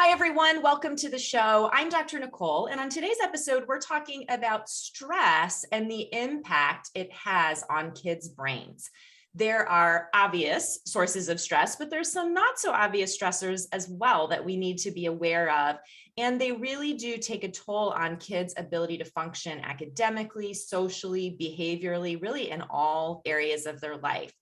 Hi, everyone. Welcome to the show. I'm Dr. Nicole, and on today's episode, we're talking about stress and the impact it has on kids' brains. There are obvious sources of stress, but there's some not so obvious stressors as well that we need to be aware of. And they really do take a toll on kids' ability to function academically, socially, behaviorally, really in all areas of their life.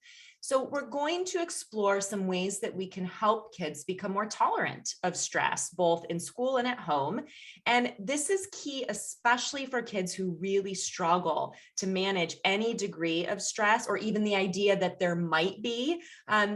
So we're going to explore some ways that we can help kids become more tolerant of stress, both in school and at home. And this is key, especially for kids who really struggle to manage any degree of stress, or even the idea that there might be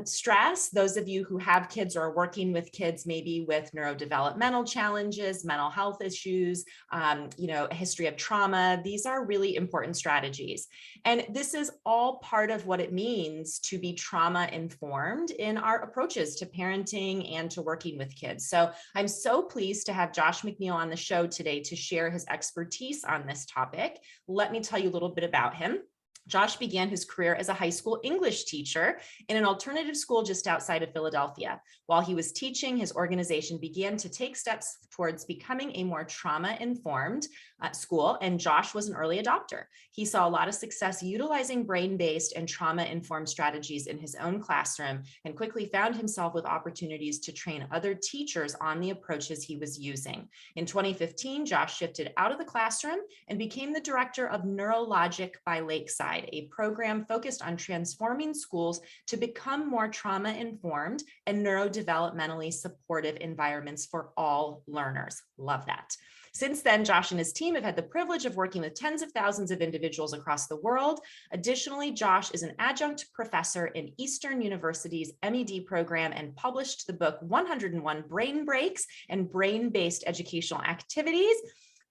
stress. Those of you who have kids or are working with kids, maybe with neurodevelopmental challenges, mental health issues, a history of trauma, these are really important strategies. And this is all part of what it means to be trauma informed in our approaches to parenting and to working with kids. So I'm so pleased to have Josh McNeil on the show today to share his expertise on this topic. Let me tell you a little bit about him. Josh began his career as a high school English teacher in an alternative school just outside of Philadelphia. While he was teaching, his organization began to take steps towards becoming a more trauma-informed school, and Josh was an early adopter. He saw a lot of success utilizing brain-based and trauma-informed strategies in his own classroom, and quickly found himself with opportunities to train other teachers on the approaches he was using. In 2015, Josh shifted out of the classroom and became the director of Neurologic by Lakeside, a program focused on transforming schools to become more trauma-informed and neurodevelopmentally supportive environments for all learners. Love that. Since then, Josh and his team have had the privilege of working with tens of thousands of individuals across the world. Additionally, Josh is an adjunct professor in Eastern University's MED program and published the book 101 Brain Breaks and Brain-Based Educational Activities.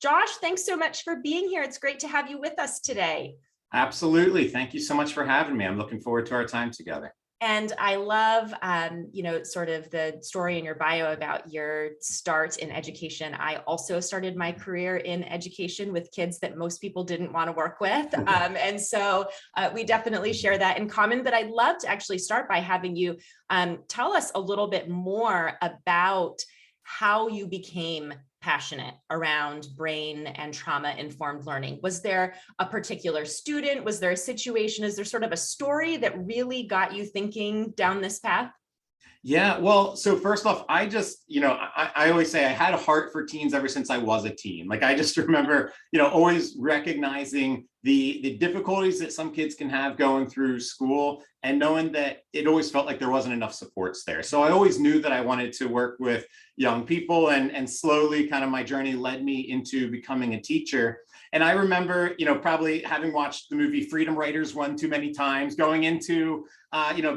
Josh, thanks so much for being here. It's great to have you with us today. Absolutely. Thank you so much for having me. I'm looking forward to our time together. And I love, sort of the story in your bio about your start in education. I also started my career in education with kids that most people didn't want to work with. And so we definitely share that in common. But I'd love to actually start by having you tell us a little bit more about how you became passionate around brain and trauma-informed learning. Was there a particular student? Was there a situation? Is there sort of a story that really got you thinking down this path? Yeah, well, so first off, I just, I always say I had a heart for teens ever since I was a teen. Like I just remember, always recognizing the difficulties that some kids can have going through school and knowing that it always felt like there wasn't enough supports there. So I always knew that I wanted to work with young people, and slowly kind of my journey led me into becoming a teacher. And I remember, probably having watched the movie Freedom Writers one too many times, going into,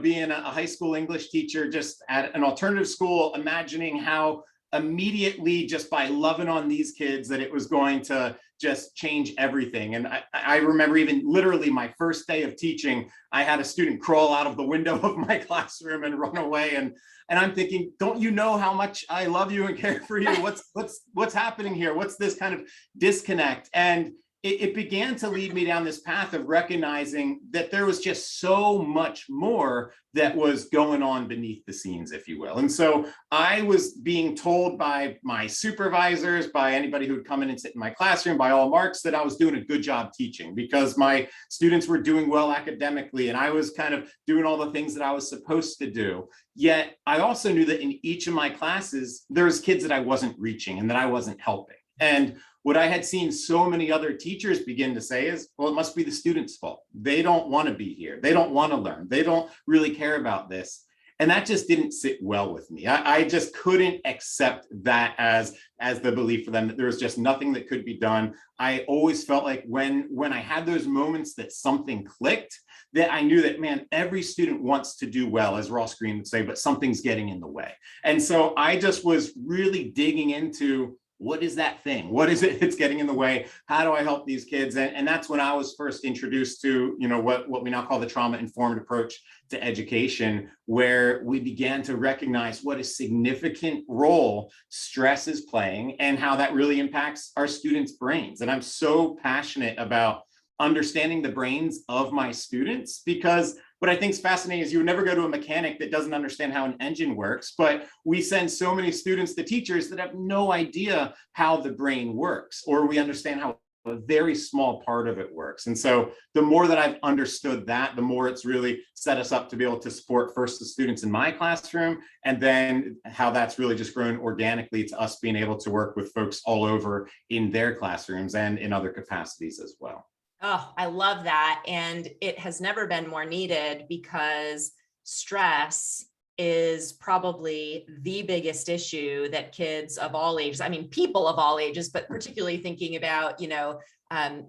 being a high school English teacher just at an alternative school, imagining how immediately just by loving on these kids that it was going to just change everything. And I remember even literally my first day of teaching, I had a student crawl out of the window of my classroom and run away. And I'm thinking, don't you know how much I love you and care for you? What's happening here? What's this kind of disconnect? And it began to lead me down this path of recognizing that there was just so much more that was going on beneath the scenes, if you will. And so I was being told by my supervisors, by anybody who would come in and sit in my classroom, by all marks, that I was doing a good job teaching because my students were doing well academically and I was kind of doing all the things that I was supposed to do. Yet I also knew that in each of my classes, there was kids that I wasn't reaching and that I wasn't helping. And what I had seen so many other teachers begin to say is, well, it must be the students' fault. They don't want to be here. They don't want to learn. They don't really care about this. And that just didn't sit well with me. I just couldn't accept that as the belief for them that there was just nothing that could be done. I always felt like when I had those moments that something clicked, that I knew that, man, every student wants to do well, as Ross Greene would say, but something's getting in the way. And so I just was really digging into, what is that thing? What is it that's getting in the way? How do I help these kids? And that's when I was first introduced to, what we now call the trauma-informed approach to education, where we began to recognize what a significant role stress is playing and how that really impacts our students' brains. And I'm so passionate about understanding the brains of my students, because But I think it's fascinating is you would never go to a mechanic that doesn't understand how an engine works, but we send so many students to teachers that have no idea how the brain works, or we understand how a very small part of it works. And so the more that I've understood that, the more it's really set us up to be able to support first the students in my classroom, and then how that's really just grown organically to us being able to work with folks all over in their classrooms and in other capacities as well. Oh, I love that. And it has never been more needed because stress is probably the biggest issue that kids of all ages, I mean, people of all ages, but particularly thinking about,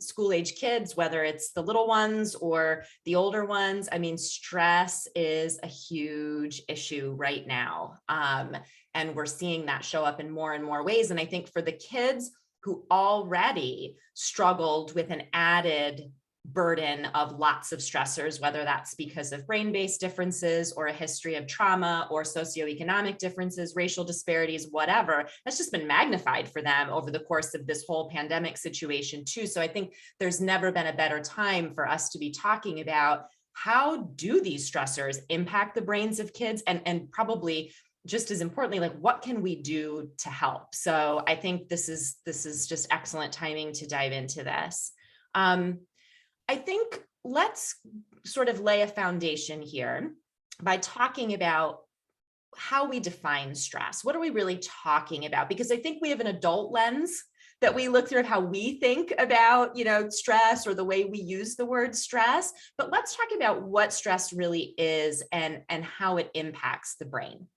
school age kids, whether it's the little ones or the older ones. I mean, stress is a huge issue right now. And we're seeing that show up in more and more ways. And I think for the kids who already struggled with an added burden of lots of stressors, whether that's because of brain-based differences or a history of trauma or socioeconomic differences, racial disparities, whatever, that's just been magnified for them over the course of this whole pandemic situation too. So I think there's never been a better time for us to be talking about how do these stressors impact the brains of kids, and probably just as importantly, like what can we do to help? So I think this is just excellent timing to dive into this. I think let's sort of lay a foundation here by talking about how we define stress. What are we really talking about? Because I think we have an adult lens that we look through at how we think about, stress or the way we use the word stress. But let's talk about what stress really is and how it impacts the brain.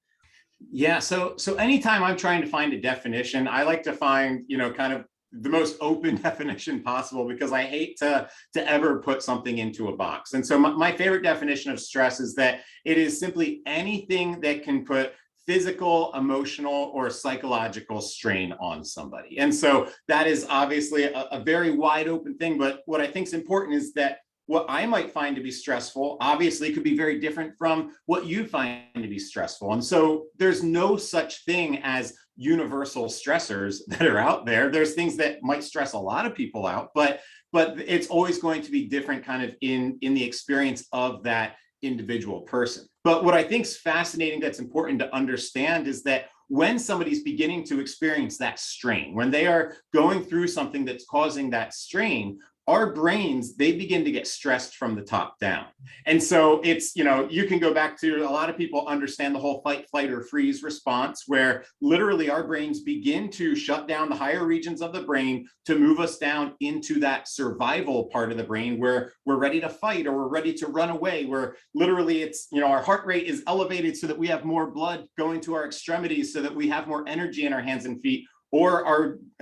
Yeah, so anytime I'm trying to find a definition, I like to find, kind of the most open definition possible, because I hate to ever put something into a box. And so my favorite definition of stress is that it is simply anything that can put physical, emotional, or psychological strain on somebody. And so that is obviously a very wide open thing. But what I think is important is that what I might find to be stressful obviously could be very different from what you find to be stressful. And so there's no such thing as universal stressors that are out there. There's things that might stress a lot of people out, but it's always going to be different kind of in the experience of that individual person. But what I think is fascinating, that's important to understand, is that when somebody's beginning to experience that strain, when they are going through something that's causing that strain, our brains, they begin to get stressed from the top down. And so it's, you can go back to, a lot of people understand the whole fight, flight, or freeze response, where literally our brains begin to shut down the higher regions of the brain to move us down into that survival part of the brain where we're ready to fight or we're ready to run away, where literally it's, our heart rate is elevated so that we have more blood going to our extremities so that we have more energy in our hands and feet, or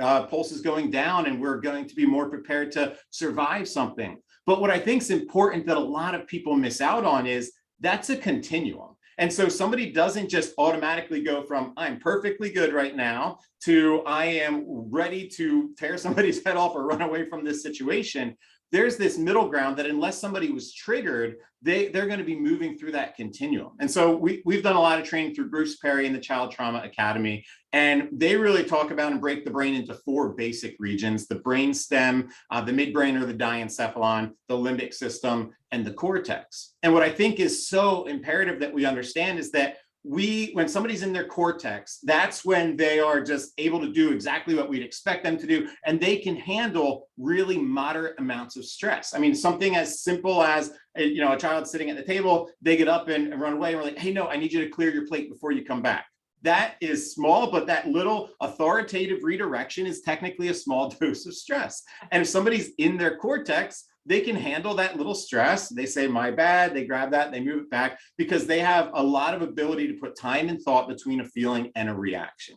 our pulse is going down and we're going to be more prepared to survive something. But what I think is important that a lot of people miss out on is that's a continuum. And so somebody doesn't just automatically go from I'm perfectly good right now to I am ready to tear somebody's head off or run away from this situation. There's this middle ground that unless somebody was triggered, they're going to be moving through that continuum. And so we've done a lot of training through Bruce Perry and the Child Trauma Academy, and they really talk about and break the brain into 4 basic regions: the brain stem, the midbrain or the diencephalon, the limbic system, and the cortex. And what I think is so imperative that we understand is that when somebody's in their cortex, that's when they are just able to do exactly what we'd expect them to do, and they can handle really moderate amounts of stress. I mean, something as simple as a child sitting at the table, they get up and run away, and we're like, hey, no, I need you to clear your plate before you come back. That is small, but that little authoritative redirection is technically a small dose of stress. And if somebody's in their cortex, they can handle that little stress. They say, my bad, they grab that, they move it back, because they have a lot of ability to put time and thought between a feeling and a reaction.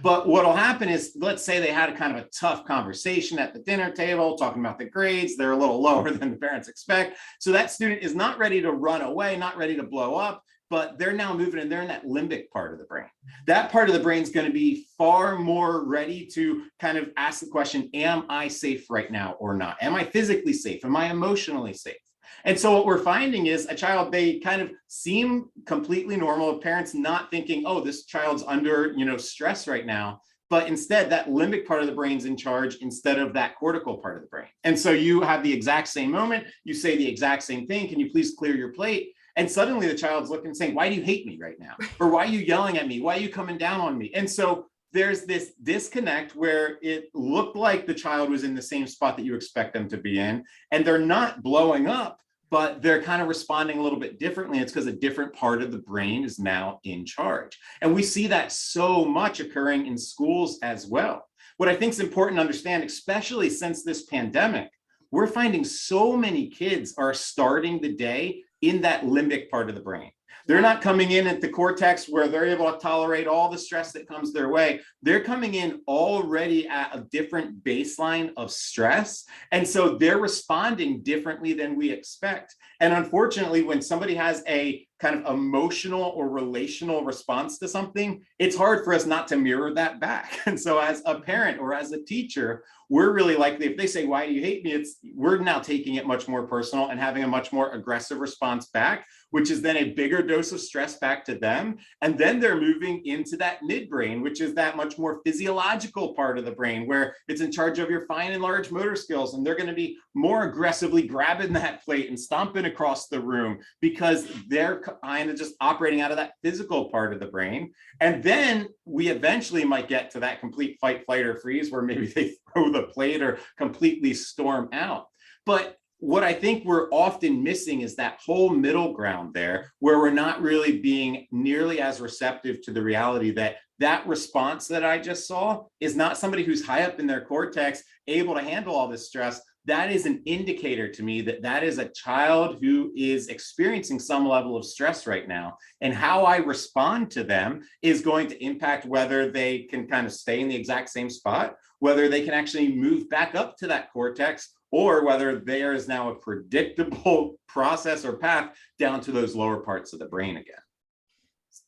But what'll happen is, let's say they had a kind of a tough conversation at the dinner table, talking about the grades, they're a little lower than the parents expect. So that student is not ready to run away, not ready to blow up, but they're now moving and they're in that limbic part of the brain. That part of the brain is going to be far more ready to kind of ask the question, am I safe right now or not? Am I physically safe? Am I emotionally safe? And so what we're finding is a child, they kind of seem completely normal, parents not thinking, oh, this child's under, stress right now. But instead, that limbic part of the brain's in charge instead of that cortical part of the brain. And so you have the exact same moment, you say the exact same thing, can you please clear your plate? And suddenly the child's looking and saying, why do you hate me right now? Or why are you yelling at me? Why are you coming down on me? And so there's this disconnect where it looked like the child was in the same spot that you expect them to be in, and they're not blowing up, but they're kind of responding a little bit differently. It's because a different part of the brain is now in charge. And we see that so much occurring in schools as well. What I think is important to understand, especially since this pandemic, we're finding so many kids are starting the day in that limbic part of the brain. They're not coming in at the cortex where they're able to tolerate all the stress that comes their way. They're coming in already at a different baseline of stress. And so they're responding differently than we expect. And unfortunately, when somebody has a kind of emotional or relational response to something, it's hard for us not to mirror that back. And so as a parent or as a teacher, we're really likely, if they say, why do you hate me? We're now taking it much more personal and having a much more aggressive response back, which is then a bigger dose of stress back to them. And then they're moving into that midbrain, which is that much more physiological part of the brain where it's in charge of your fine and large motor skills. And they're going to be more aggressively grabbing that plate and stomping across the room because they're kind of just operating out of that physical part of the brain. And then we eventually might get to that complete fight, flight, or freeze where maybe they throw the plate or completely storm out. But what I think we're often missing is that whole middle ground there where we're not really being nearly as receptive to the reality that that response that I just saw is not somebody who's high up in their cortex able to handle all this stress. That is an indicator to me that that is a child who is experiencing some level of stress right now. And how I respond to them is going to impact whether they can kind of stay in the exact same spot, whether they can actually move back up to that cortex, or whether there is now a predictable process or path down to those lower parts of the brain again.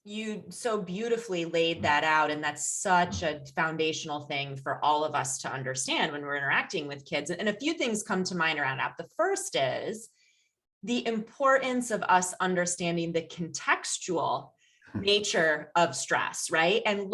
You so beautifully laid that out. And that's such a foundational thing for all of us to understand when we're interacting with kids. And a few things come to mind around that. The first is the importance of us understanding the contextual nature of stress, right? And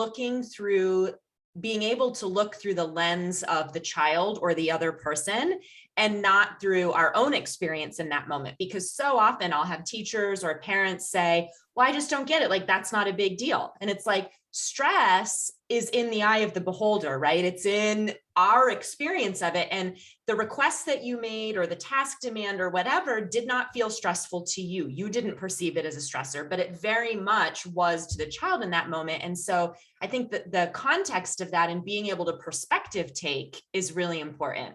being able to look through the lens of the child or the other person and not through our own experience in that moment. Because so often I'll have teachers or parents say, well, I just don't get it. Like, that's not a big deal. And it's like, stress is in the eye of the beholder, right? It's in our experience of it. And the request that you made or the task demand or whatever did not feel stressful to you. You didn't perceive it as a stressor, but it very much was to the child in that moment. And so I think that the context of that and being able to perspective take is really important.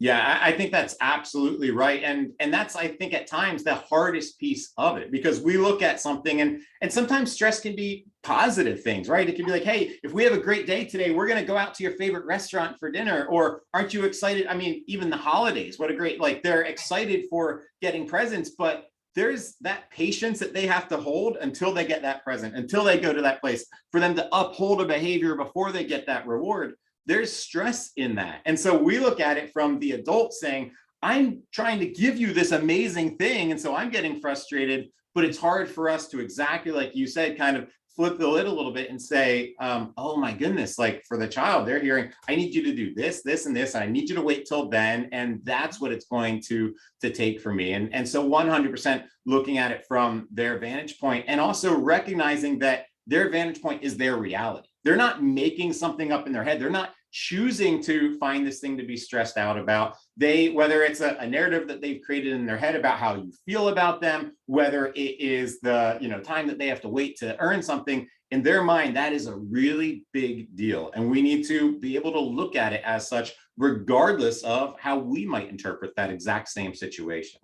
Yeah, I think that's absolutely right. And that's, I think, at times the hardest piece of it, because we look at something and sometimes stress can be positive things, right? It can be like, hey, if we have a great day today, we're going to go out to your favorite restaurant for dinner. Or aren't you excited? I mean, even the holidays, what a great, like, they're excited for getting presents, but there's that patience that they have to hold until they get that present, until they go to that place, for them to uphold a behavior before they get that reward. There's stress in that. And so we look at it from the adult saying, I'm trying to give you this amazing thing. And so I'm getting frustrated, but it's hard for us to, exactly like you said, kind of flip the lid a little bit and say, oh my goodness, like for the child, they're hearing, I need you to do this, this, and this, and I need you to wait till then. And that's what it's going to take for me. And so 100% looking at it from their vantage point, and also recognizing that their vantage point is their reality. They're not making something up in their head. They're not choosing to find this thing to be stressed out about. Whether it's a narrative that they've created in their head about how you feel about them, whether it is the time that they have to wait to earn something, in their mind, that is a really big deal. And we need to be able to look at it as such, regardless of how we might interpret that exact same situation.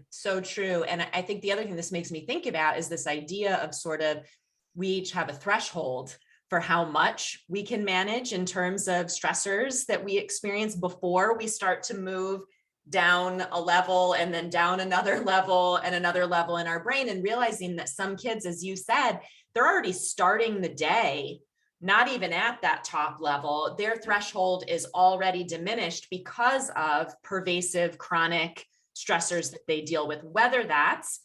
So true. And I think the other thing this makes me think about is this idea of sort of, we each have a threshold for how much we can manage in terms of stressors that we experience before we start to move down a level and then down another level and another level in our brain, and realizing that some kids, as you said, they're already starting the day not even at that top level. Their threshold is already diminished because of pervasive chronic stressors that they deal with, whether that's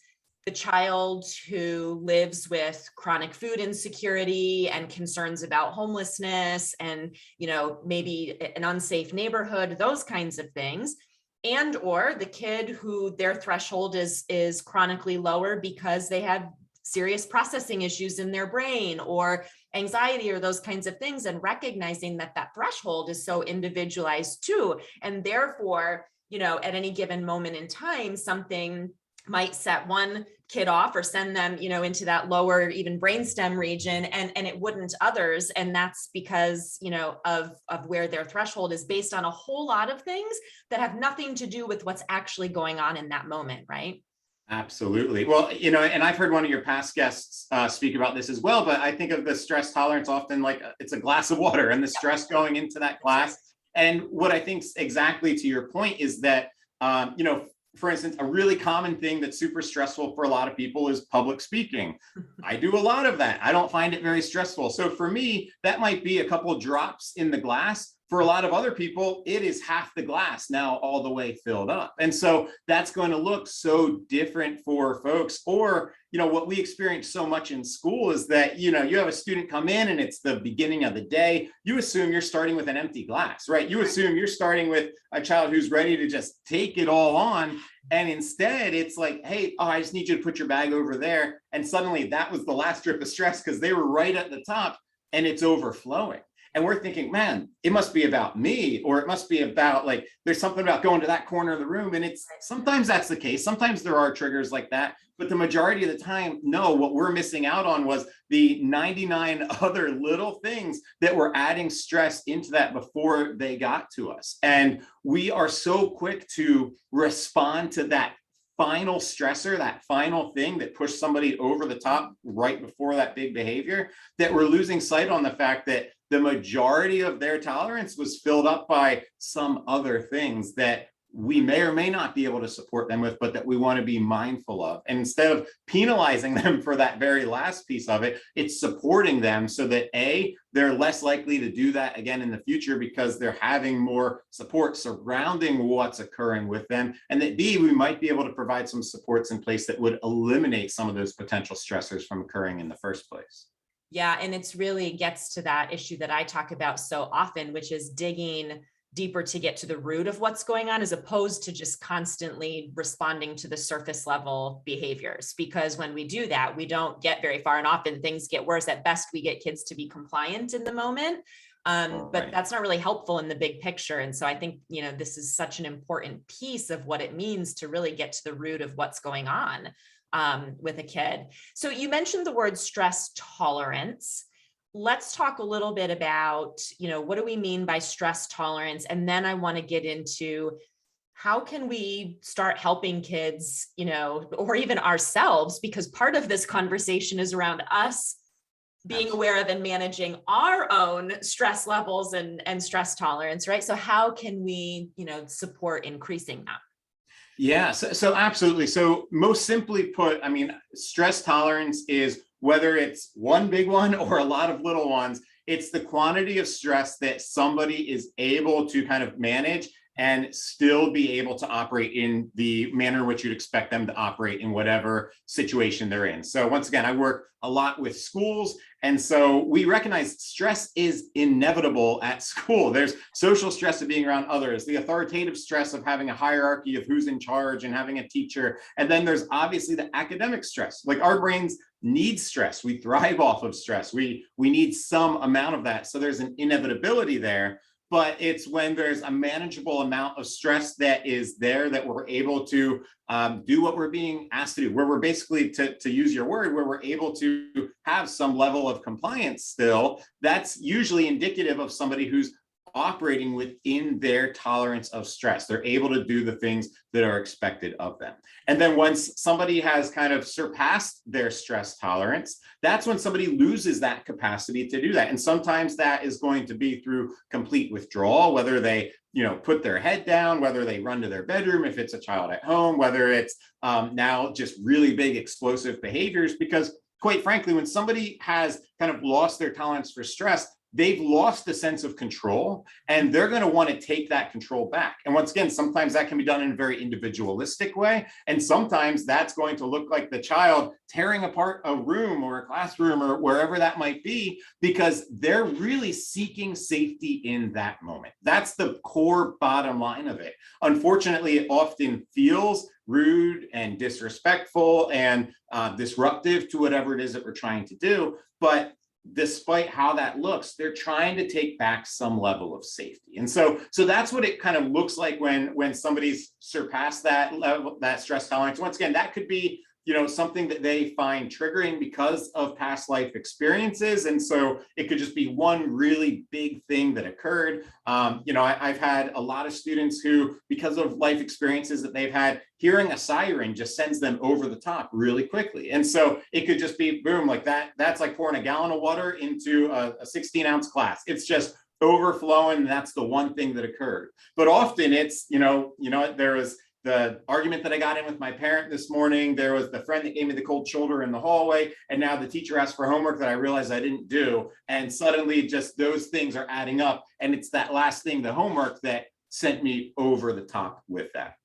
the child who lives with chronic food insecurity and concerns about homelessness and, maybe an unsafe neighborhood, those kinds of things, and or the kid who their threshold is chronically lower because they have serious processing issues in their brain or anxiety or those kinds of things, and recognizing that that threshold is so individualized too. And therefore, at any given moment in time, something might set one kid off or send them, into that lower even brainstem region, and it wouldn't others. And that's because, of where their threshold is based on a whole lot of things that have nothing to do with what's actually going on in that moment, right? Absolutely. Well, and I've heard one of your past guests speak about this as well, but I think of the stress tolerance often like it's a glass of water and the stress going into that glass. And what I think exactly to your point is that, for instance, a really common thing that's super stressful for a lot of people is public speaking. I do a lot of that. I don't find it very stressful. So for me, that might be a couple drops in the glass. For a lot of other people, it is half the glass now all the way filled up. And so that's going to look so different for folks. Or, what we experience so much in school is that, you have a student come in and it's the beginning of the day. You assume you're starting with an empty glass, right? You assume you're starting with a child who's ready to just take it all on. And instead it's like, hey, I just need you to put your bag over there. And suddenly that was the last drip of stress because they were right at the top and it's overflowing. And we're thinking, man, it must be about me, or it must be about like, there's something about going to that corner of the room. And it's sometimes that's the case. Sometimes there are triggers like that, but the majority of the time, no, what we're missing out on was the 99 other little things that were adding stress into that before they got to us. And we are so quick to respond to that final stressor, that final thing that pushed somebody over the top right before that big behavior, that we're losing sight on the fact that the majority of their tolerance was filled up by some other things that we may or may not be able to support them with, but that we want to be mindful of. And instead of penalizing them for that very last piece of it, it's supporting them so that A, they're less likely to do that again in the future because they're having more support surrounding what's occurring with them. And that B, we might be able to provide some supports in place that would eliminate some of those potential stressors from occurring in the first place. Yeah, and it's really gets to that issue that I talk about so often, which is digging deeper to get to the root of what's going on, as opposed to just constantly responding to the surface level behaviors. Because when we do that, we don't get very far, and often things get worse. At best, we get kids to be compliant in the moment. But that's not really helpful in the big picture. And so I think, this is such an important piece of what it means to really get to the root of what's going on with a kid. So you mentioned the word stress tolerance. Let's talk a little bit about, what do we mean by stress tolerance? And then I want to get into how can we start helping kids, or even ourselves, because part of this conversation is around us being aware of and managing our own stress levels and stress tolerance, right? So how can we, support increasing that? Yeah, so absolutely. So most simply put, stress tolerance is whether it's one big one or a lot of little ones, it's the quantity of stress that somebody is able to kind of manage and still be able to operate in the manner in which you'd expect them to operate in whatever situation they're in. So once again, I work a lot with schools. And so we recognize stress is inevitable at school. There's social stress of being around others, the authoritative stress of having a hierarchy of who's in charge and having a teacher. And then there's obviously the academic stress. Like our brains need stress. We thrive off of stress. We need some amount of that. So there's an inevitability there. But it's when there's a manageable amount of stress that is there that we're able to do what we're being asked to do, where we're basically, to use your word, where we're able to have some level of compliance still. That's usually indicative of somebody who's operating within their tolerance of stress. They're able to do the things that are expected of them. And then once somebody has kind of surpassed their stress tolerance, that's when somebody loses that capacity to do that. And sometimes that is going to be through complete withdrawal, whether they put their head down, whether they run to their bedroom, if it's a child at home, whether it's now just really big explosive behaviors. Because quite frankly, when somebody has kind of lost their tolerance for stress, they've lost the sense of control, and they're going to want to take that control back. And once again, sometimes that can be done in a very individualistic way. And sometimes that's going to look like the child tearing apart a room or a classroom or wherever that might be, because they're really seeking safety in that moment. That's the core bottom line of it. Unfortunately, it often feels rude and disrespectful and disruptive to whatever it is that we're trying to do. But despite how that looks, they're trying to take back some level of safety. And so that's what it kind of looks like when somebody's surpassed that level, that stress tolerance. Once again, that could be, something that they find triggering because of past life experiences. And so it could just be one really big thing that occurred. I've had a lot of students who, because of life experiences that they've had, hearing a siren just sends them over the top really quickly. And so it could just be boom, like that. That's like pouring a gallon of water into a 16-ounce glass. It's just overflowing. That's the one thing that occurred. But often it's, there was the argument that I got in with my parent this morning. There was the friend that gave me the cold shoulder in the hallway. And now the teacher asked for homework that I realized I didn't do. And suddenly just those things are adding up. And it's that last thing, the homework, that sent me over the top with that.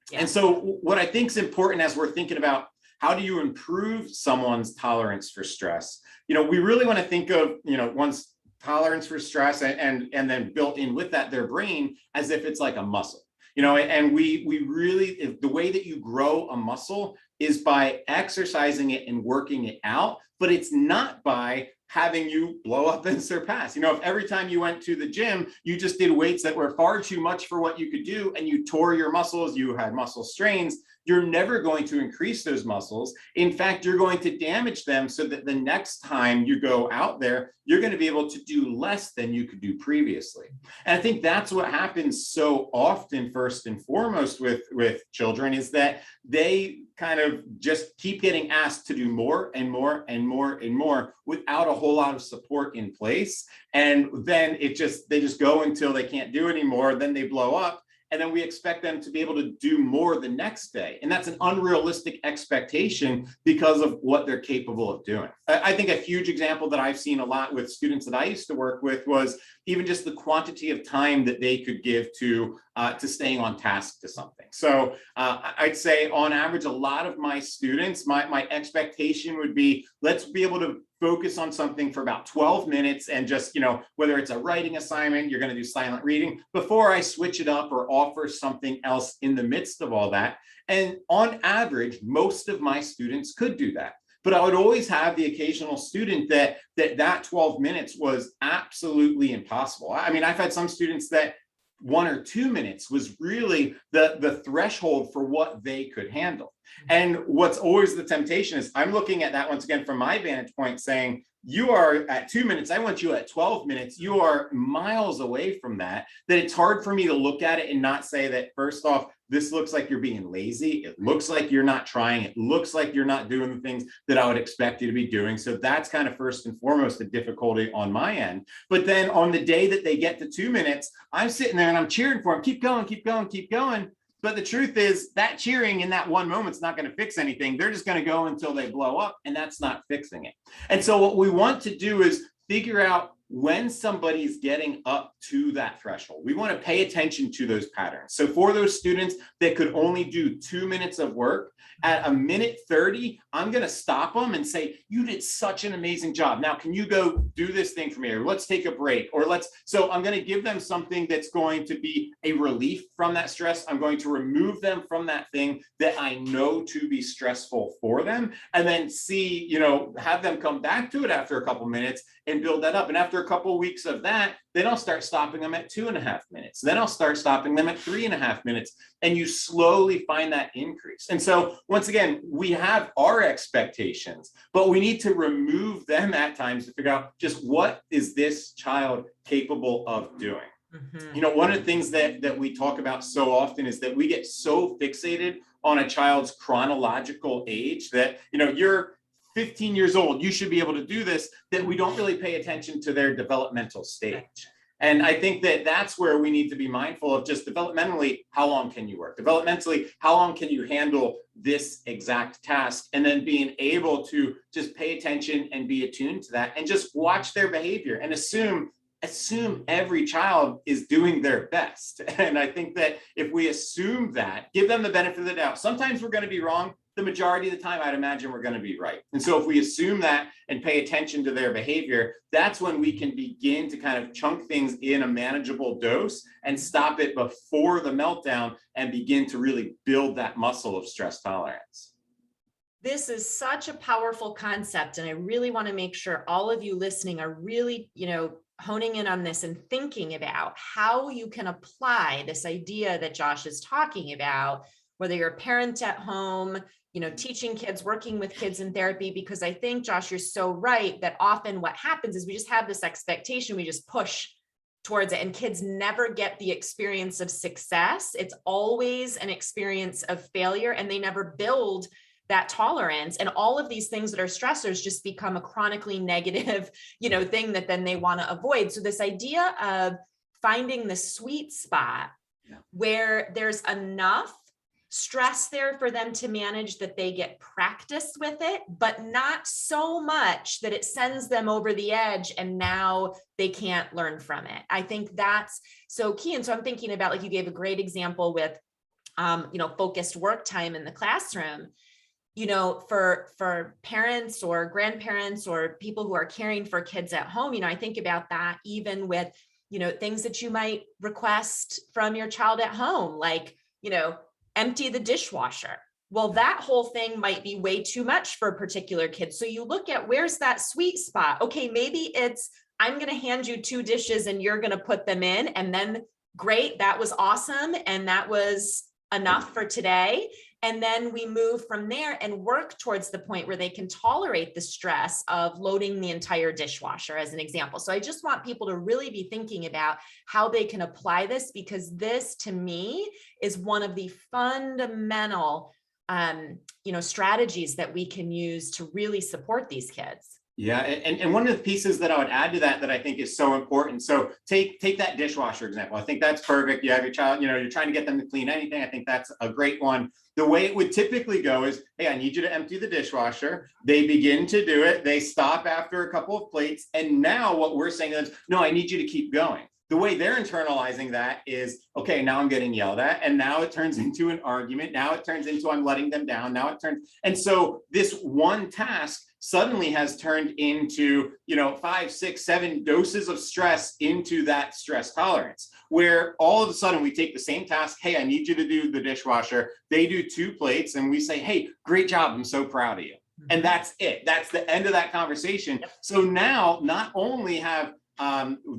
Yeah. And so what I think is important as we're thinking about how do you improve someone's tolerance for stress, we really want to think of, one's tolerance for stress and then built in with that, their brain, as if it's like a muscle. And we really, the way that you grow a muscle is by exercising it and working it out, but it's not by having you blow up and surpass. If every time you went to the gym, you just did weights that were far too much for what you could do, and you tore your muscles, you had muscle strains, you're never going to increase those muscles. In fact, you're going to damage them so that the next time you go out there, you're going to be able to do less than you could do previously. And I think that's what happens so often, first and foremost, with children, is that they kind of just keep getting asked to do more and more and more and more without a whole lot of support in place. And then they just go until they can't do anymore. Then they blow up. And then we expect them to be able to do more the next day. And that's an unrealistic expectation because of what they're capable of doing. I think a huge example that I've seen a lot with students that I used to work with was even just the quantity of time that they could give to staying on task to something. So I'd say on average, a lot of my students, my expectation would be, let's be able to focus on something for about 12 minutes and just, whether it's a writing assignment, you're going to do silent reading, before I switch it up or offer something else in the midst of all that. And on average, most of my students could do that. But I would always have the occasional student that 12 minutes was absolutely impossible. I mean, I've had some students that 1 or 2 minutes was really the threshold for what they could handle. And what's always the temptation is I'm looking at that once again from my vantage point saying, you are at 2 minutes, I want you at 12 minutes. You are miles away from that it's hard for me to look at it and not say that, first off, this looks like you're being lazy. It looks like you're not trying. It looks like you're not doing the things that I would expect you to be doing. So that's kind of first and foremost the difficulty on my end. But then on the day that they get to 2 minutes, I'm sitting there and I'm cheering for them. Keep going, keep going, keep going. But the truth is that cheering in that one moment is not going to fix anything. They're just going to go until they blow up, and that's not fixing it. And so what we want to do is figure out when somebody's getting up to that threshold. We want to pay attention to those patterns. So for those students that could only do 2 minutes of work, at 1:30, I'm going to stop them and say, you did such an amazing job. Now, can you go do this thing for me? Or let's take a break. So I'm going to give them something that's going to be a relief from that stress. I'm going to remove them from that thing that I know to be stressful for them. And then have them come back to it after a couple minutes and build that up. And after a couple of weeks of that, then I'll start stopping them at 2.5 minutes. Then I'll start stopping them at 3.5 minutes. And you slowly find that increase. And so once again, we have our expectations, but we need to remove them at times to figure out just what is this child capable of doing. Mm-hmm. One of the things that we talk about so often is that we get so fixated on a child's chronological age that, you're 15 years old, you should be able to do this, that we don't really pay attention to their developmental stage. And I think that's where we need to be mindful of just developmentally, how long can you work? Developmentally, how long can you handle this exact task? And then being able to just pay attention and be attuned to that and just watch their behavior and assume assume every child is doing their best. And I think that if we assume that, give them the benefit of the doubt, sometimes we're going to be wrong. The majority of the time, I'd imagine we're going to be right. And so if we assume that and pay attention to their behavior, that's when we can begin to kind of chunk things in a manageable dose and stop it before the meltdown and begin to really build that muscle of stress tolerance. This is such a powerful concept. And I really want to make sure all of you listening are really, honing in on this and thinking about how you can apply this idea that Josh is talking about, whether you're a parent at home, teaching kids, working with kids in therapy, because I think, Josh, you're so right that often what happens is we just have this expectation, we just push towards it, and kids never get the experience of success. It's always an experience of failure, and they never build that tolerance. And all of these things that are stressors just become a chronically negative, thing that then they want to avoid. So this idea of finding the sweet spot where there's enough stress there for them to manage that they get practice with it, but not so much that it sends them over the edge and now they can't learn from it. I think that's so key. And so I'm thinking about, like you gave a great example with, focused work time in the classroom. For parents or grandparents or people who are caring for kids at home, I think about that even with, things that you might request from your child at home, like, empty the dishwasher. Well, that whole thing might be way too much for a particular kid. So you look at where's that sweet spot. Okay, maybe it's, I'm going to hand you 2 dishes and you're going to put them in, and then great, that was awesome. And that was enough for today. And then we move from there and work towards the point where they can tolerate the stress of loading the entire dishwasher, as an example. So I just want people to really be thinking about how they can apply this, because this, to me, is one of the fundamental, strategies that we can use to really support these kids. Yeah, and one of the pieces that I would add to that I think is so important. So take that dishwasher example. I think that's perfect. You have your child, you're trying to get them to clean anything. I think that's a great one. The way it would typically go is, hey, I need you to empty the dishwasher. They begin to do it. They stop after a couple of plates. And now what we're saying is, no, I need you to keep going. The way they're internalizing that is, okay, now I'm getting yelled at, and now it turns into an argument. Now it turns into I'm letting them down. Now it turns, and so this one task suddenly has turned into, 5, 6, 7 doses of stress into that stress tolerance, where all of a sudden we take the same task. Hey, I need you to do the dishwasher. They do 2 plates, and we say, hey, great job. I'm so proud of you. And that's it. That's the end of that conversation. So now not only have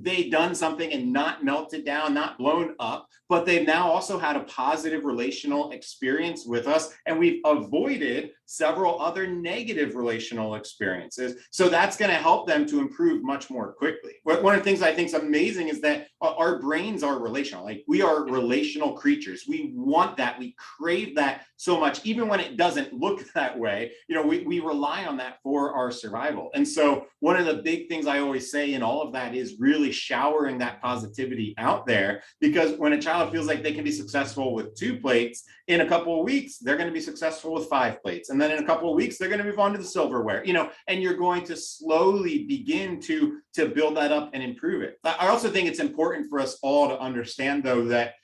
they done something and not melted down, not blown up, but they've now also had a positive relational experience with us, and we've avoided several other negative relational experiences. So that's going to help them to improve much more quickly. One of the things I think is amazing is that our brains are relational. Like, we are relational creatures. We want that. We crave that so much, even when it doesn't look that way. We rely on that for our survival. And so one of the big things I always say in all of that is really showering that positivity out there, because when a child feels like they can be successful with 2 plates, in a couple of weeks, they're going to be successful with 5 plates. And then in a couple of weeks, they're going to move on to the silverware, and you're going to slowly begin to build that up and improve it. I also think it's important for us all to understand, though, that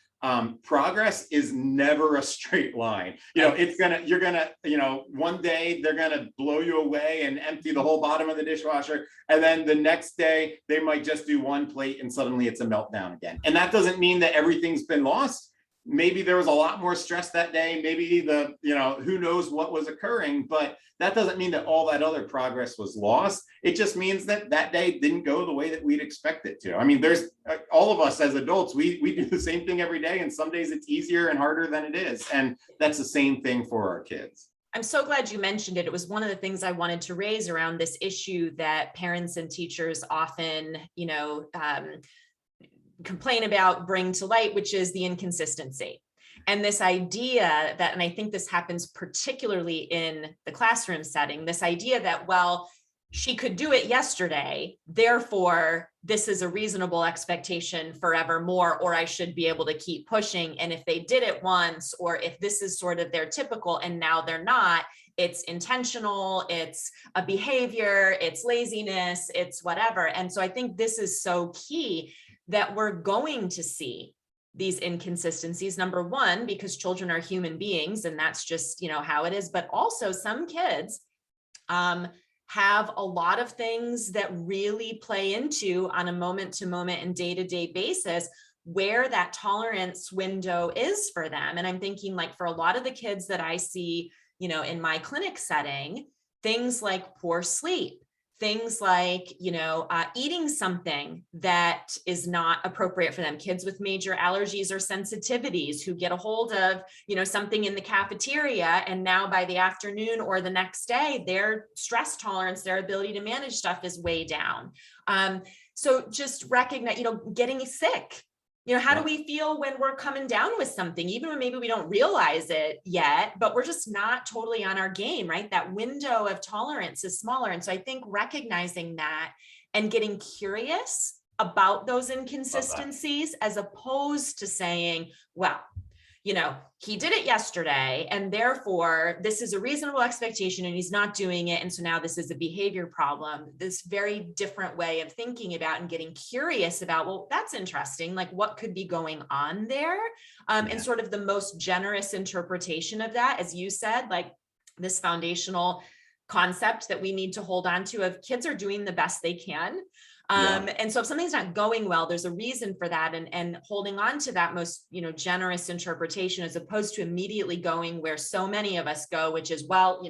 progress is never a straight line. You're gonna, one day they're gonna blow you away and empty the whole bottom of the dishwasher, and then the next day they might just do 1 plate and suddenly it's a meltdown again. And that doesn't mean that everything's been lost. Maybe there was a lot more stress that day. Maybe who knows what was occurring, but that doesn't mean that all that other progress was lost. It just means that that day didn't go the way that we'd expect it to. I mean, there's all of us as adults, we do the same thing every day, and some days it's easier and harder than it is. And that's the same thing for our kids. I'm so glad you mentioned it. It was one of the things I wanted to raise around this issue that parents and teachers often, complain about, bring to light, which is the inconsistency. And this idea that, and I think this happens particularly in the classroom setting, this idea that, well, she could do it yesterday, therefore this is a reasonable expectation forevermore, or I should be able to keep pushing. And if they did it once, or if this is sort of their typical and now they're not, it's intentional, it's a behavior, it's laziness, it's whatever. And so I think this is so key that we're going to see these inconsistencies. Number one, because children are human beings and that's just, how it is. But also some kids have a lot of things that really play into on a moment to moment and day-to-day basis where that tolerance window is for them. And I'm thinking like for a lot of the kids that I see, in my clinic setting, things like poor sleep, things like, eating something that is not appropriate for them, kids with major allergies or sensitivities who get a hold of, something in the cafeteria. And now by the afternoon or the next day, their stress tolerance, their ability to manage stuff is way down. So just recognize, getting sick. How do we feel when we're coming down with something, even when maybe we don't realize it yet, but we're just not totally on our game, right? That window of tolerance is smaller. And so I think recognizing that and getting curious about those inconsistencies as opposed to saying, well, he did it yesterday and therefore this is a reasonable expectation and he's not doing it. And so now this is a behavior problem. This very different way of thinking about and getting curious about, well, that's interesting. Like what could be going on there? And sort of the most generous interpretation of that, as you said, like this foundational concept that we need to hold on to of kids are doing the best they can. And so if something's not going well, there's a reason for that, and holding on to that most, generous interpretation, as opposed to immediately going where so many of us go, which is, well,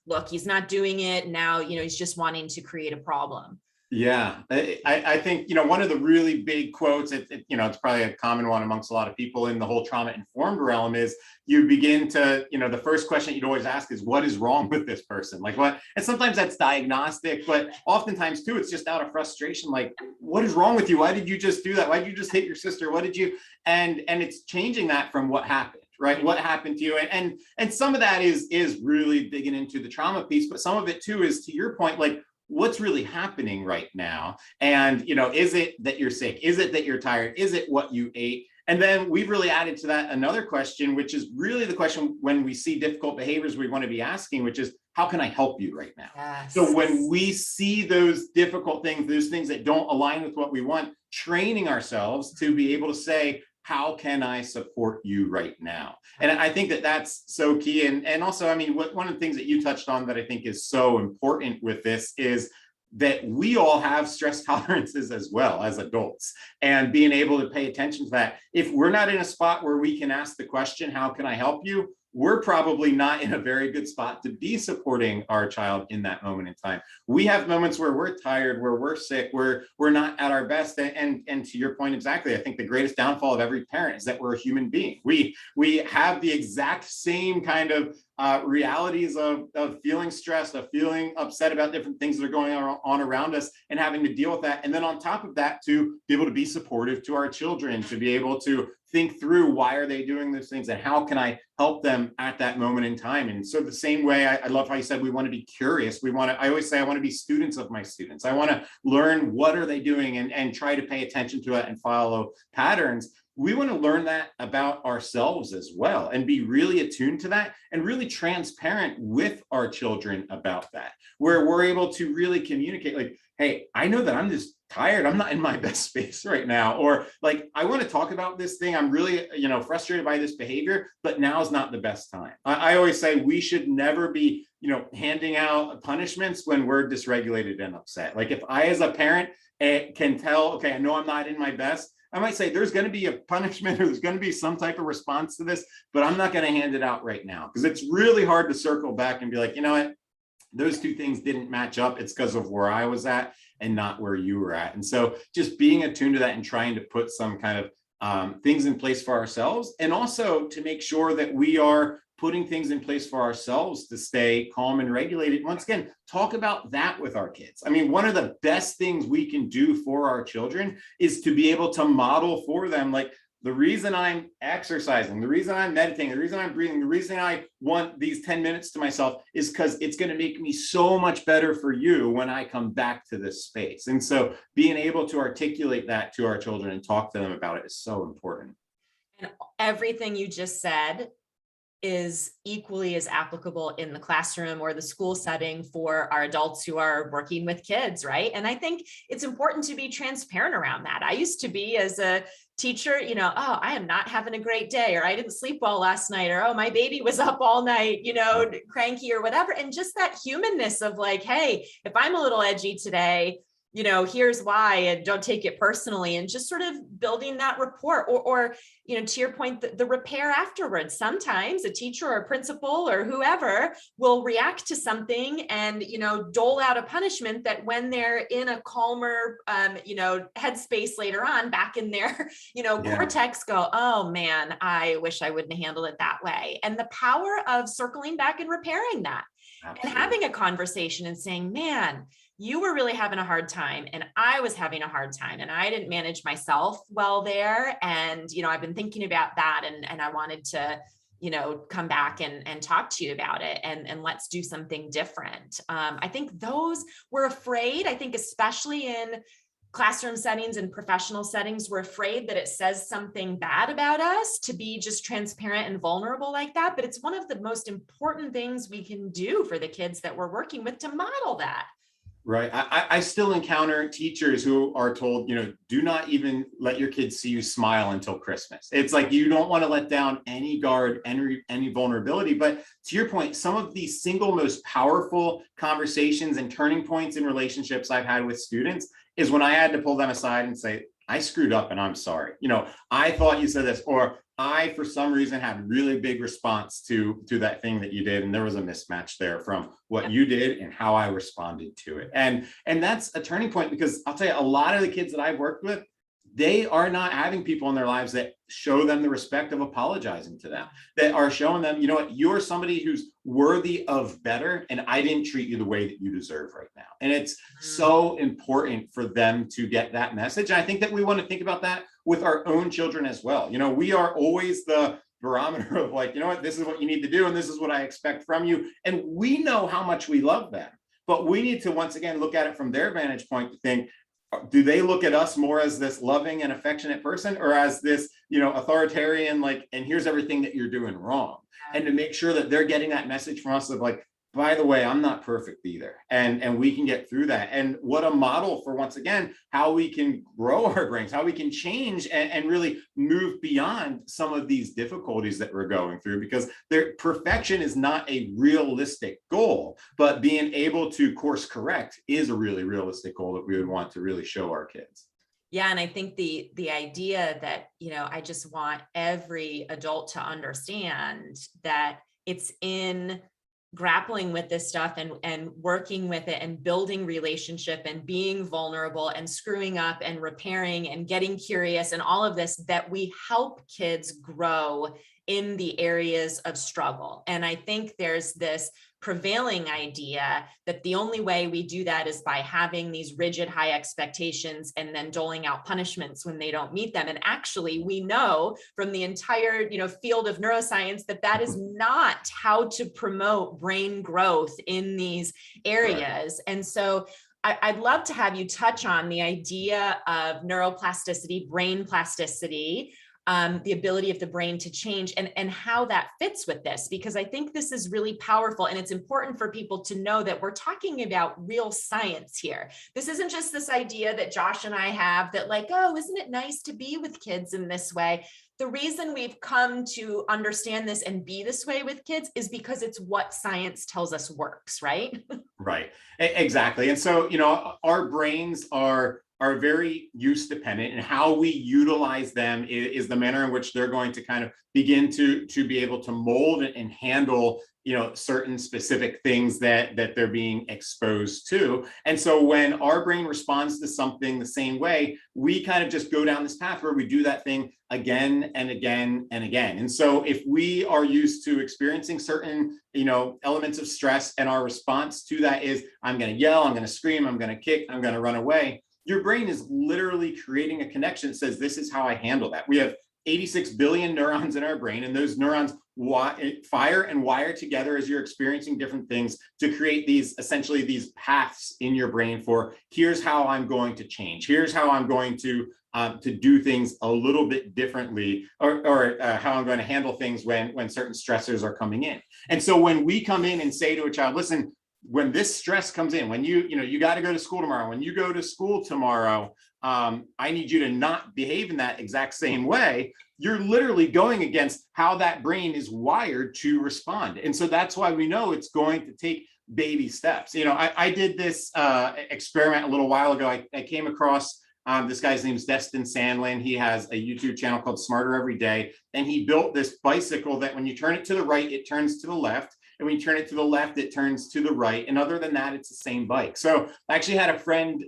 look, he's not doing it now, he's just wanting to create a problem. Yeah, I think, one of the really big quotes, it's probably a common one amongst a lot of people in the whole trauma informed realm is you begin to, the first question you'd always ask is, what is wrong with this person? Like what? And sometimes that's diagnostic, but oftentimes too, it's just out of frustration. Like, what is wrong with you? Why did you just do that? Why did you just hit your sister? What did you? And it's changing that from what happened. Right? What happened to you? And some of that is really digging into the trauma piece, but some of it too is, to your point, like, what's really happening right now? And, is it that you're sick? Is it that you're tired? Is it what you ate? And then we've really added to that another question, which is really the question when we see difficult behaviors we want to be asking, which is, how can I help you right now? Yes. So when we see those difficult things, those things that don't align with what we want, training ourselves to be able to say, how can I support you right now? And I think that that's so key. And also, I mean, one of the things that you touched on that I think is so important with this is that we all have stress tolerances as well as adults, and being able to pay attention to that. If we're not in a spot where we can ask the question, how can I help you? We're probably not in a very good spot to be supporting our child in that moment in time. We have moments where we're tired, where we're sick, where we're not at our best. And to your point, exactly, I think the greatest downfall of every parent is that we're a human being. We have the exact same kind of realities of feeling stressed, of feeling upset about different things that are going on around us and having to deal with that. And then on top of that, to be able to be supportive to our children, to be able to think through why are they doing those things and how can I help them at that moment in time. And so the same way, I love how you said we want to be curious. I always say I want to be students of my students. I want to learn what are they doing and try to pay attention to it and follow patterns. We want to learn that about ourselves as well and be really attuned to that and really transparent with our children about that, where we're able to really communicate like, hey, I know that I'm just tired. I'm not in my best space right now. Or like, I want to talk about this thing. I'm really, frustrated by this behavior, but now is not the best time. I always say we should never be, handing out punishments when we're dysregulated and upset. Like if I, as a parent, can tell, okay, I know I'm not in my best, I might say there's going to be a punishment or there's going to be some type of response to this, but I'm not going to hand it out right now because it's really hard to circle back and be like, you know what, those two things didn't match up. It's because of where I was at and not where you were at. And so just being attuned to that and trying to put some kind of things in place for ourselves, and also to make sure that we are putting things in place for ourselves to stay calm and regulated. Once again, talk about that with our kids. I mean, one of the best things we can do for our children is to be able to model for them, like, the reason I'm exercising, the reason I'm meditating, the reason I'm breathing, the reason I want these 10 minutes to myself is because it's going to make me so much better for you when I come back to this space. And so being able to articulate that to our children and talk to them about it is so important. And everything you just said is equally as applicable in the classroom or the school setting for our adults who are working with kids, right? And I think it's important to be transparent around that. I used to be, as a teacher, oh, I am not having a great day, or I didn't sleep well last night, or oh, my baby was up all night, cranky or whatever. And just that humanness of like, hey, if I'm a little edgy today, here's why, and don't take it personally, and just sort of building that rapport, or to your point, the repair afterwards. Sometimes a teacher or a principal or whoever will react to something and, dole out a punishment that when they're in a calmer, headspace later on, back in their, cortex, go, oh man, I wish I wouldn't have handled it that way. And the power of circling back and repairing that. Absolutely. And having a conversation and saying, man, you were really having a hard time and I was having a hard time and I didn't manage myself well there. And, I've been thinking about that and I wanted to, come back and talk to you about it and let's do something different. I think those we're afraid, I think, especially in classroom settings and professional settings, we're afraid that it says something bad about us to be just transparent and vulnerable like that. But it's one of the most important things we can do for the kids that we're working with to model that. Right. I still encounter teachers who are told, do not even let your kids see you smile until Christmas. It's like, you don't want to let down any guard, any vulnerability. But to your point, some of the single most powerful conversations and turning points in relationships I've had with students is when I had to pull them aside and say, I screwed up and I'm sorry. I thought you said this, or I, for some reason, had a really big response to that thing that you did. And there was a mismatch there from what you did and how I responded to it. And that's a turning point, because I'll tell you, a lot of the kids that I've worked with, they are not having people in their lives that show them the respect of apologizing to them, that are showing them, you're somebody who's worthy of better, and I didn't treat you the way that you deserve right now. And it's so important for them to get that message. And I think that we want to think about that with our own children as well. We are always the barometer of like, this is what you need to do, and this is what I expect from you. And we know how much we love them, but we need to once again look at it from their vantage point to think, do they look at us more as this loving and affectionate person, or as this, authoritarian, like, and here's everything that you're doing wrong? And to make sure that they're getting that message from us of like, by the way, I'm not perfect either. And we can get through that. And what a model for, once again, how we can grow our brains, how we can change and really move beyond some of these difficulties that we're going through, because perfection is not a realistic goal, but being able to course correct is a really realistic goal that we would want to really show our kids. Yeah. And I think the idea that, I just want every adult to understand that it's in grappling with this stuff and working with it and building relationship and being vulnerable and screwing up and repairing and getting curious and all of this, that we help kids grow in the areas of struggle. And I think there's this prevailing idea that the only way we do that is by having these rigid high expectations and then doling out punishments when they don't meet them. And actually, we know from the entire field of neuroscience that is not how to promote brain growth in these areas. Right. And so I'd love to have you touch on the idea of neuroplasticity, brain plasticity, the ability of the brain to change and how that fits with this, because I think this is really powerful. And it's important for people to know that we're talking about real science here. This isn't just this idea that Josh and I have that like, oh, isn't it nice to be with kids in this way? The reason we've come to understand this and be this way with kids is because it's what science tells us works, right? Right, exactly. And so, our brains are very use dependent, and how we utilize them is the manner in which they're going to kind of begin to be able to mold and handle certain specific things that they're being exposed to. And so when our brain responds to something the same way, we kind of just go down this path where we do that thing again and again and again. And so if we are used to experiencing certain elements of stress, and our response to that is, I'm going to yell, I'm going to scream, I'm going to kick, I'm going to run away, your brain is literally creating a connection that says, this is how I handle that. We have 86 billion neurons in our brain, and those neurons fire and wire together as you're experiencing different things to create these, essentially these paths in your brain for, here's how I'm going to change, here's how I'm going to do things a little bit differently, or how I'm going to handle things when certain stressors are coming in. And so when we come in and say to a child, listen, when this stress comes in, when you got to go to school tomorrow, when you go to school tomorrow, I need you to not behave in that exact same way. You're literally going against how that brain is wired to respond. And so that's why we know it's going to take baby steps. I did this experiment a little while ago. I came across this guy's name is Destin Sandlin. He has a YouTube channel called Smarter Every Day. And he built this bicycle that when you turn it to the right, it turns to the left. And when you turn it to the left, it turns to the right. And other than that, it's the same bike. So I actually had a friend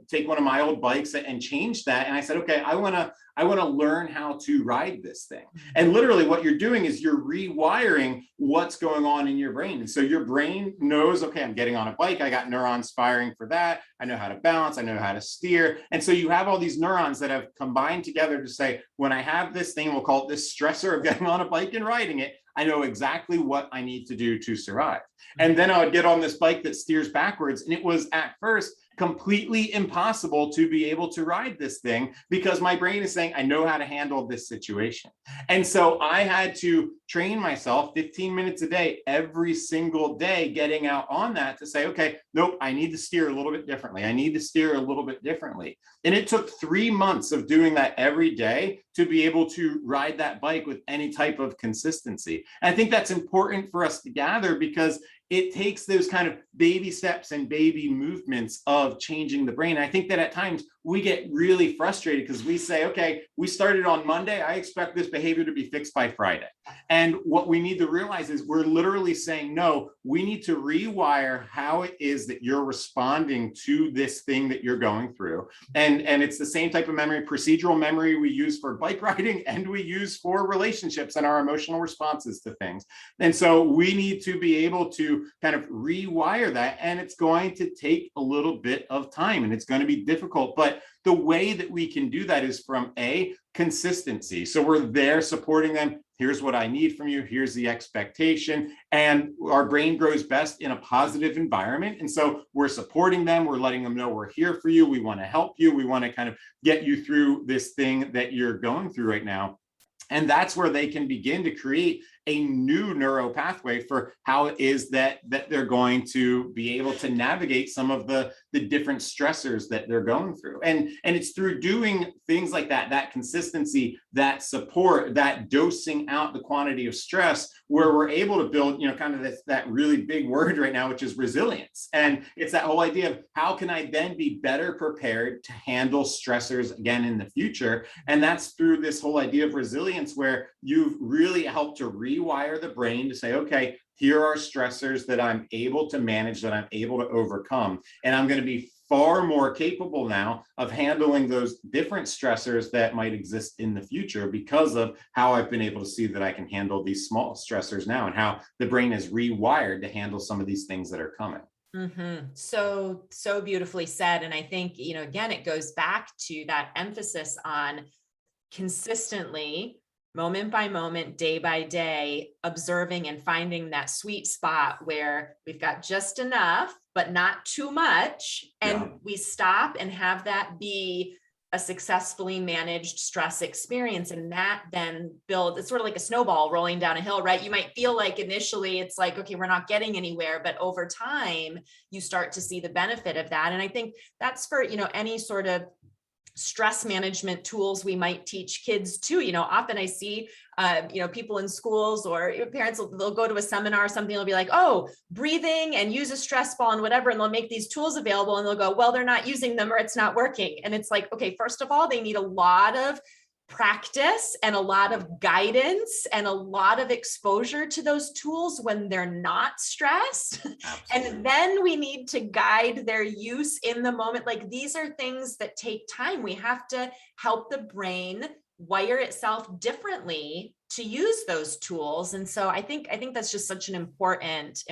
take one of my old bikes and change that. And I said, okay, I want to learn how to ride this thing. And literally what you're doing is you're rewiring what's going on in your brain. And so your brain knows, okay, I'm getting on a bike. I got neurons firing for that. I know how to balance. I know how to steer. And so you have all these neurons that have combined together to say, when I have this thing, we'll call it this stressor of getting on a bike and riding it, I know exactly what I need to do to survive. And then I would get on this bike that steers backwards. And it was at first completely impossible to be able to ride this thing because my brain is saying, I know how to handle this situation. And so I had to train myself 15 minutes a day, every single day, getting out on that to say, okay, nope, I need to steer a little bit differently. I need to steer a little bit differently. And it took 3 months of doing that every day to be able to ride that bike with any type of consistency. And I think that's important for us to gather because it takes those kind of baby steps and baby movements of changing the brain. I think that at times we get really frustrated because we say, okay, we started on Monday. I expect this behavior to be fixed by Friday. And what we need to realize is we're literally saying, no, we need to rewire how it is that you're responding to this thing that you're going through. And it's the same type of memory, procedural memory we use for bike riding and we use for relationships and our emotional responses to things. And so we need to be able to kind of rewire that. And it's going to take a little bit of time and it's going to be difficult. But the way that we can do that is from consistency. So we're there supporting them. Here's what I need from you. Here's the expectation. And our brain grows best in a positive environment. And so we're supporting them. We're letting them know we're here for you. We want to help you. We want to kind of get you through this thing that you're going through right now. And that's where they can begin to create a new neuro pathway for how it is that they're going to be able to navigate some of the different stressors that they're going through. And it's through doing things like that consistency, that support, that dosing out the quantity of stress, where we're able to build, kind of that really big word right now, which is resilience. And it's that whole idea of how can I then be better prepared to handle stressors again in the future? And that's through this whole idea of resilience, where you've really helped to rewire the brain to say, okay, here are stressors that I'm able to manage, that I'm able to overcome. And I'm going to be far more capable now of handling those different stressors that might exist in the future because of how I've been able to see that I can handle these small stressors now and how the brain is rewired to handle some of these things that are coming. Mm-hmm. So beautifully said. And I think, again, it goes back to that emphasis on consistently, moment by moment, day by day, observing and finding that sweet spot where we've got just enough, but not too much. And we stop and have that be a successfully managed stress experience. And that then builds, it's sort of like a snowball rolling down a hill, right? You might feel like initially it's like, okay, we're not getting anywhere, but over time you start to see the benefit of that. And I think that's for, any sort of stress management tools we might teach kids too. Often I see, people in schools or parents, they'll go to a seminar or something, they'll be like, oh, breathing and use a stress ball and whatever. And they'll make these tools available and they'll go, well, they're not using them or it's not working. And it's like, okay, first of all, they need a lot of practice and a lot of guidance and a lot of exposure to those tools when they're not stressed. Absolutely. And then we need to guide their use in the moment. Like these are things that take time. We have to help the brain wire itself differently to use those tools. And so I think that's just such an important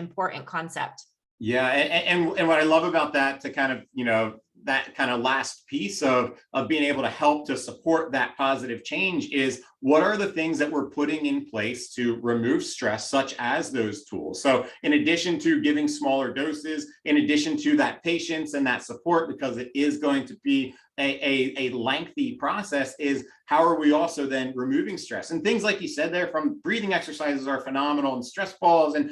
concept. Yeah, and what I love about that, to kind of, that kind of last piece of being able to help to support that positive change, is what are the things that we're putting in place to remove stress, such as those tools. So in addition to giving smaller doses, in addition to that patience and that support, because it is going to be a lengthy process, is how are we also then removing stress? And things like you said there, from breathing exercises, are phenomenal, and stress balls, and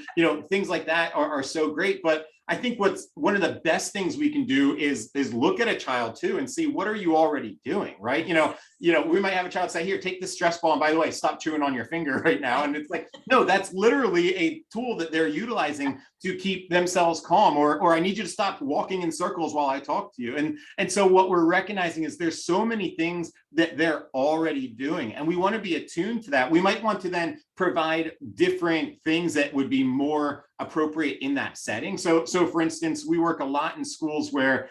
things like that are so great. But I think what's one of the best things we can do is look at a child too and see, what are you already doing, right? We might have a child say, here, take this stress ball, and by the way, stop chewing on your finger right now. And it's like, no, that's literally a tool that they're utilizing to keep themselves calm, or I need you to stop walking in circles while I talk to you. And so what we're recognizing is there's so many things that they're already doing, and we want to be attuned to that. We might want to then provide different things that would be more appropriate in that setting. So for instance, we work a lot in schools where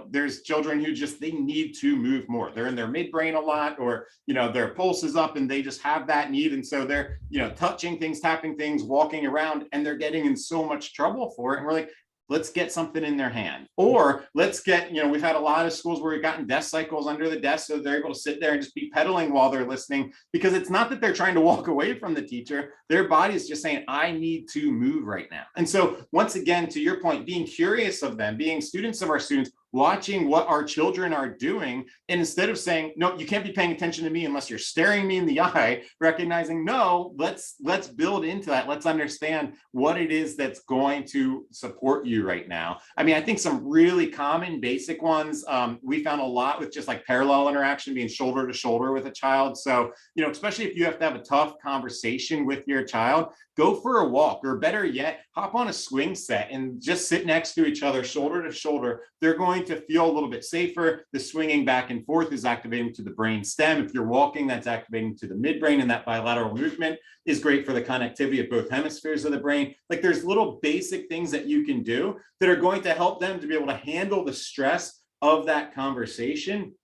there's children who just, they need to move more. They're in their midbrain a lot, or their pulse is up and they just have that need, and so they're touching things, tapping things, walking around, and they're getting in so much trouble for it. And we're like, let's get something in their hand, or let's get, we've had a lot of schools where we've gotten desk cycles under the desk, so they're able to sit there and just be pedaling while they're listening, because it's not that they're trying to walk away from the teacher. Their body is just saying, I need to move right now. And so once again, to your point, being curious of them, being students of our students, watching what our children are doing, and instead of saying, no, you can't be paying attention to me unless you're staring me in the eye, recognizing, no, let's build into that. Let's understand what it is that's going to support you right now. I mean, I think some really common basic ones, we found a lot with just like parallel interaction, being shoulder to shoulder with a child. So, especially if you have to have a tough conversation with your child, go for a walk, or better yet, hop on a swing set and just sit next to each other, shoulder to shoulder. They're going to feel a little bit safer. The swinging back and forth is activating to the brain stem. If you're walking, that's activating to the midbrain, and that bilateral movement is great for the connectivity of both hemispheres of the brain. Like, there's little basic things that you can do that are going to help them to be able to handle the stress of that conversation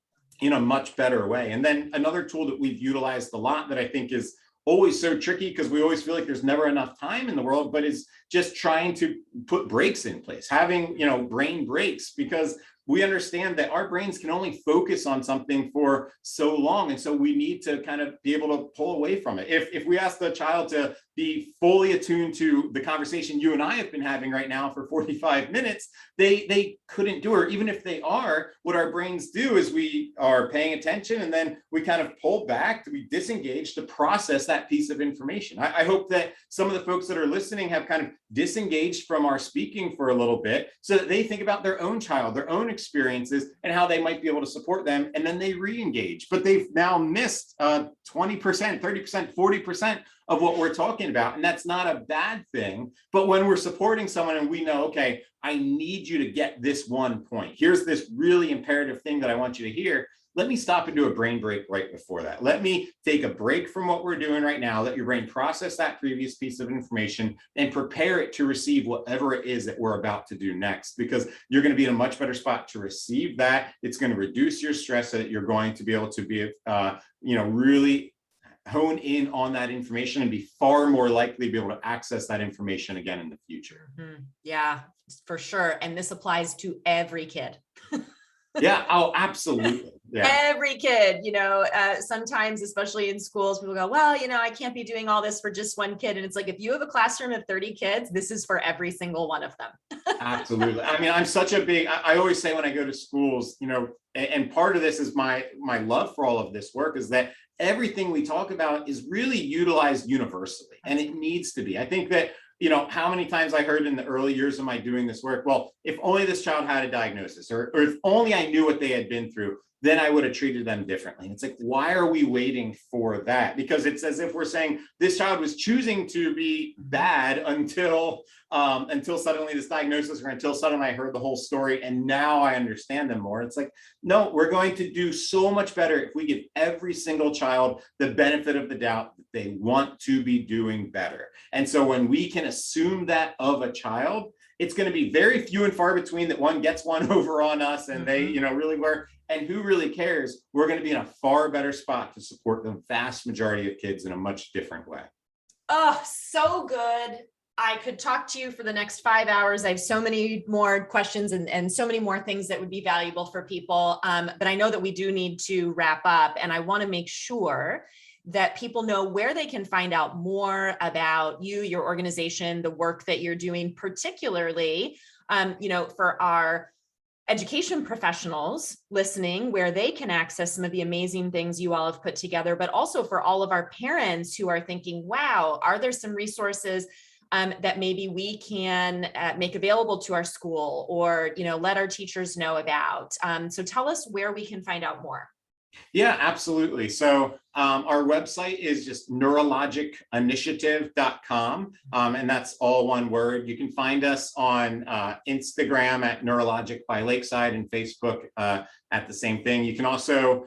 in a much better way. And then another tool that we've utilized a lot, that I think is always so tricky, because we always feel like there's never enough time in the world, but is just trying to put breaks in place, having brain breaks, because we understand that our brains can only focus on something for so long, and so we need to kind of be able to pull away from it. If we ask the child to be fully attuned to the conversation you and I have been having right now for 45 minutes, they couldn't do it. Even if they are, what our brains do is we are paying attention, and then we kind of pull back, we disengage to process that piece of information. I hope that some of the folks that are listening have kind of disengaged from our speaking for a little bit, so that they think about their own child, their own experiences, and how they might be able to support them, and then they re-engage. But they've now missed 20%, 30%, 40% of what we're talking about. And that's not a bad thing. But when we're supporting someone and we know, okay, I need you to get this one point. Here's this really imperative thing that I want you to hear. Let me stop and do a brain break right before that. Let me take a break from what we're doing right now. Let your brain process that previous piece of information and prepare it to receive whatever it is that we're about to do next, because you're going to be in a much better spot to receive that. It's going to reduce your stress, so that you're going to be able to be, really hone in on that information and be far more likely to be able to access that information again in the future. Mm-hmm. Yeah, for sure. And this applies to every kid. Yeah. Oh, absolutely. Yeah. Every kid, sometimes, especially in schools, people go, well, I can't be doing all this for just one kid. And it's like, if you have a classroom of 30 kids, this is for every single one of them. Absolutely. I mean, I'm such a big, I always say when I go to schools, and part of this is my love for all of this work, is that everything we talk about is really utilized universally, and it needs to be. I think that, how many times I heard in the early years of my doing this work, well, if only this child had a diagnosis, or if only I knew what they had been through, then I would have treated them differently. And it's like, why are we waiting for that? Because it's as if we're saying this child was choosing to be bad until suddenly this diagnosis, or until suddenly I heard the whole story and now I understand them more. It's like, no, we're going to do so much better if we give every single child the benefit of the doubt that they want to be doing better. And so when we can assume that of a child, it's going to be very few and far between that one gets one over on us and they, really were. And who really cares? We're going to be in a far better spot to support the vast majority of kids in a much different way. Oh, so good. I could talk to you for the next 5 hours. I have so many more questions and so many more things that would be valuable for people. But I know that we do need to wrap up, and I want to make sure that people know where they can find out more about you, your organization, the work that you're doing, particularly, for our education professionals listening, where they can access some of the amazing things you all have put together, but also for all of our parents who are thinking, wow, are there some resources that maybe we can make available to our school, or let our teachers know about. So tell us where we can find out more. Yeah, absolutely. So our website is just neurologicinitiative.com, and that's all one word. You can find us on Instagram at Neurologic by Lakeside, and Facebook at the same thing. You can also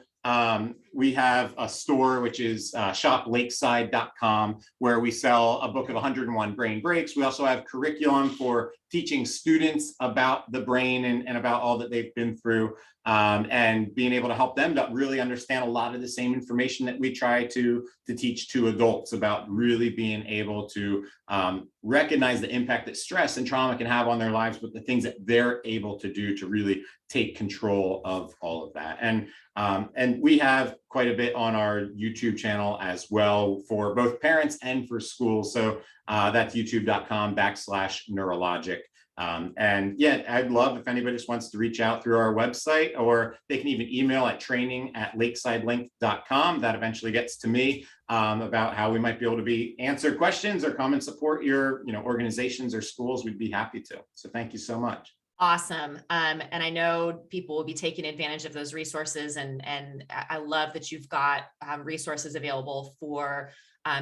we have a store, which is shoplakeside.com, where we sell a book of 101 brain breaks. We also have curriculum for teaching students about the brain and about all that they've been through, and being able to help them to really understand a lot of the same information that we try to teach to adults, about really being able to recognize the impact that stress and trauma can have on their lives, but the things that they're able to do to really take control of all of that. And we have quite a bit on our YouTube channel as well for both parents and for schools. So that's youtube.com/neurologic. And yeah, I'd love if anybody just wants to reach out through our website, or they can even email at training@lakesidelink.com. That eventually gets to me about how we might be able to answer questions or come and support your organizations or schools. We'd be happy to. So thank you so much. Awesome. And I know people will be taking advantage of those resources, and I love that you've got resources available for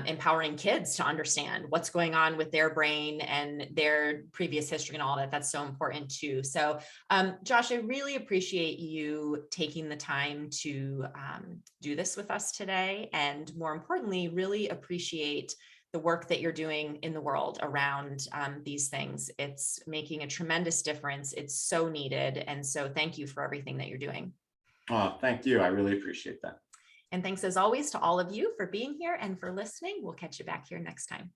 empowering kids to understand what's going on with their brain and their previous history and all that. That's so important too. So Josh, I really appreciate you taking the time to do this with us today. And more importantly, really appreciate the work that you're doing in the world around these things. It's making a tremendous difference. It's so needed. And so thank you for everything that you're doing. Oh, thank you. I really appreciate that. And thanks as always to all of you for being here and for listening. We'll catch you back here next time.